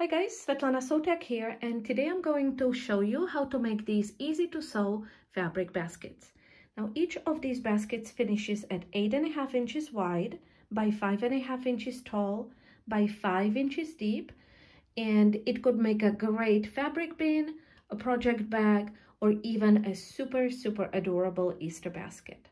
Hi guys, Svetlana Sotek here, and today I'm going to show you how to make these easy to sew fabric baskets. Now each of these baskets finishes at 8.5 inches wide by 5.5 inches tall by 5 inches deep, and it could make a great fabric bin, a project bag, or even a super adorable Easter basket.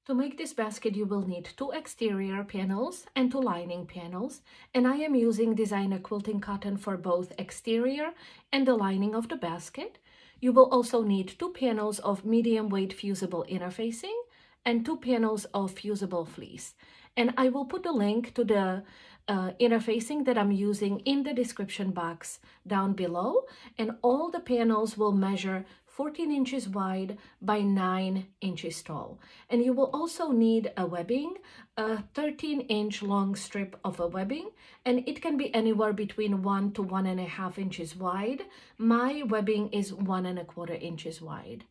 To make this basket, you will need 2 exterior panels and 2 lining panels, and I am using designer quilting cotton for both exterior and the lining of the basket. You will also need 2 panels of medium weight fusible interfacing and 2 panels of fusible fleece. And I will put a link to the interfacing that I'm using in the description box down below, and all the panels will measure 14 inches wide by 9 inches tall. And you will also need a webbing, a 13-inch long strip of a webbing, and it can be anywhere between 1 to 1.5 inches wide. My webbing is 1.25 inches wide.